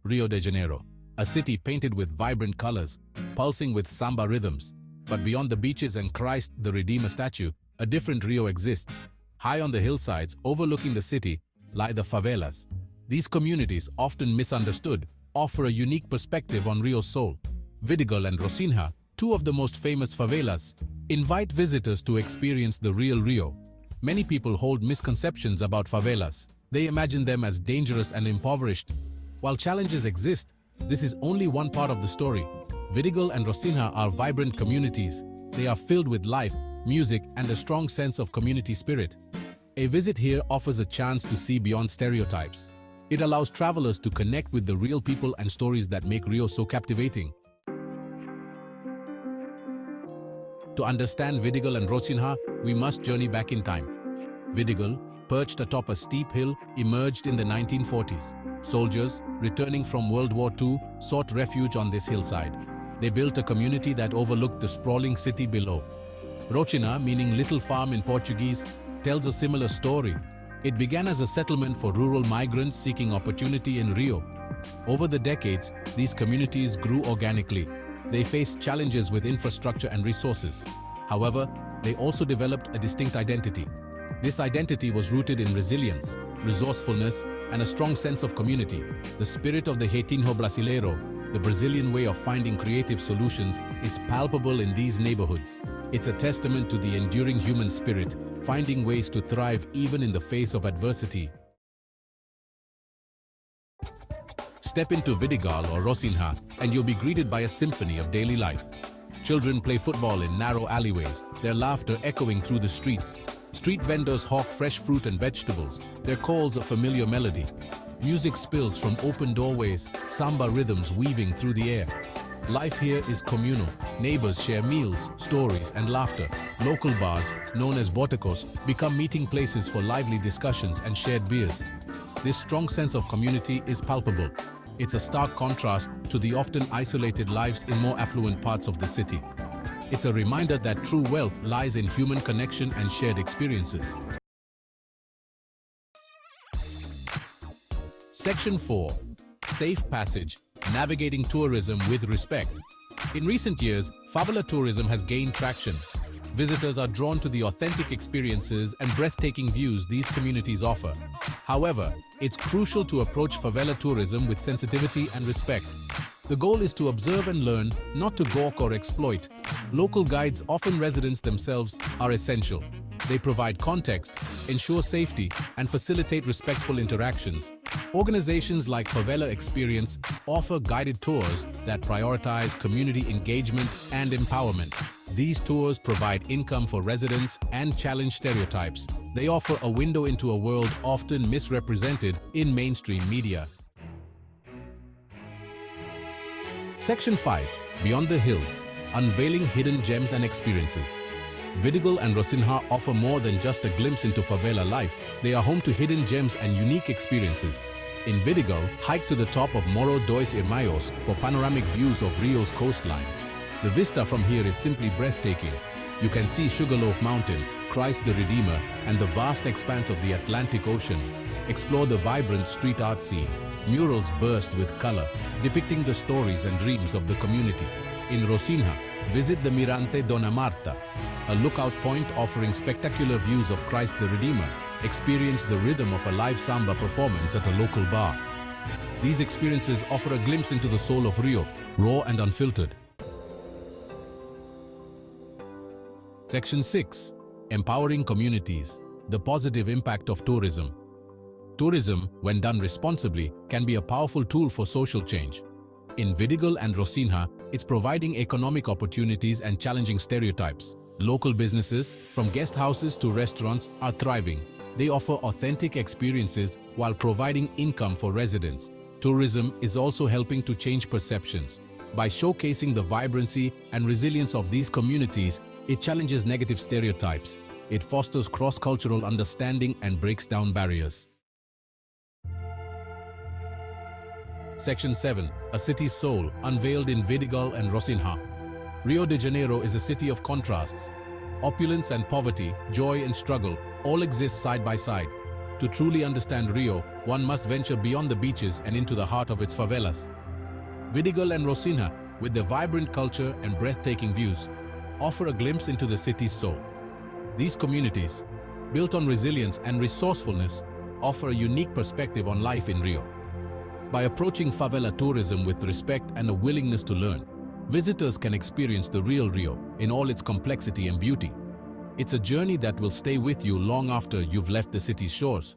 Rio de Janeiro, a city painted with vibrant colors, pulsing with samba rhythms. But beyond the beaches and Christ the Redeemer statue, a different Rio exists. High on the hillsides overlooking the city lie the favelas. These communities, often misunderstood, offer a unique perspective on Rio's soul. Vidigal and Rocinha, two of the most famous favelas, invite visitors to experience the real Rio. Many people hold misconceptions about favelas. They imagine them as dangerous and impoverished. While challenges exist, this is only one part of the story. Vidigal and Rocinha are vibrant communities. They are filled with life, music, and a strong sense of community spirit. A visit here offers a chance to see beyond stereotypes. It allows travelers to connect with the real people and stories that make Rio so captivating. To understand Vidigal and Rocinha, we must journey back in time. Vidigal, perched atop a steep hill, emerged in the 1940s. Soldiers, returning from World War II, sought refuge on this hillside. They built a community that overlooked the sprawling city below. Rocinha, meaning little farm in Portuguese, tells a similar story. It began as a settlement for rural migrants seeking opportunity in Rio. Over the decades, these communities grew organically. They faced challenges with infrastructure and resources. However, they also developed a distinct identity. This identity was rooted in resilience, resourcefulness, and a strong sense of community. The spirit of the Jeitinho Brasileiro, the Brazilian way of finding creative solutions, is palpable in these neighborhoods. It's a testament to the enduring human spirit, finding ways to thrive even in the face of adversity. Step into Vidigal or Rocinha, and you'll be greeted by a symphony of daily life. Children play football in narrow alleyways, their laughter echoing through the streets. Street vendors hawk fresh fruit and vegetables, their calls a familiar melody. Music spills from open doorways, samba rhythms weaving through the air. Life here is communal. Neighbors share meals, stories, and laughter. Local bars, known as boticos, become meeting places for lively discussions and shared beers. This strong sense of community is palpable. It's a stark contrast to the often isolated lives in more affluent parts of the city. It's a reminder that true wealth lies in human connection and shared experiences. Section 4. Safe Passage. Navigating tourism with respect. In recent years, favela tourism has gained traction. Visitors are drawn to the authentic experiences and breathtaking views these communities offer. However, it's crucial to approach favela tourism with sensitivity and respect. The goal is to observe and learn, not to gawk or exploit. Local guides, often residents themselves, are essential. They provide context, ensure safety, and facilitate respectful interactions. Organizations like Favela Experience offer guided tours that prioritize community engagement and empowerment. These tours provide income for residents and challenge stereotypes. They offer a window into a world often misrepresented in mainstream media. Section 5. Beyond the Hills. Unveiling hidden gems and experiences. Vidigal and Rocinha offer more than just a glimpse into favela life. They are home to hidden gems and unique experiences. In Vidigal, hike to the top of Morro Dois Irmãos for panoramic views of Rio's coastline. The vista from here is simply breathtaking. You can see Sugarloaf Mountain, Christ the Redeemer, and the vast expanse of the Atlantic Ocean. Explore the vibrant street art scene. Murals burst with color, depicting the stories and dreams of the community. In Rocinha, visit the Mirante Dona Marta, a lookout point offering spectacular views of Christ the Redeemer. Experience the rhythm of a live samba performance at a local bar. These experiences offer a glimpse into the soul of Rio, raw and unfiltered. Section 6. Empowering communities. The positive impact of tourism. Tourism, when done responsibly, can be a powerful tool for social change. In Vidigal and Rocinha, it's providing economic opportunities and challenging stereotypes. Local businesses, from guest houses to restaurants, are thriving. They offer authentic experiences while providing income for residents. Tourism is also helping to change perceptions. By showcasing the vibrancy and resilience of these communities, it challenges negative stereotypes. It fosters cross-cultural understanding and breaks down barriers. Section 7. A city's soul, unveiled in Vidigal and Rocinha. Rio de Janeiro is a city of contrasts. Opulence and poverty, joy and struggle, all exist side by side. To truly understand Rio, one must venture beyond the beaches and into the heart of its favelas. Vidigal and Rocinha, with their vibrant culture and breathtaking views, offer a glimpse into the city's soul. These communities, built on resilience and resourcefulness, offer a unique perspective on life in Rio. By approaching favela tourism with respect and a willingness to learn, visitors can experience the real Rio in all its complexity and beauty. It's a journey that will stay with you long after you've left the city's shores.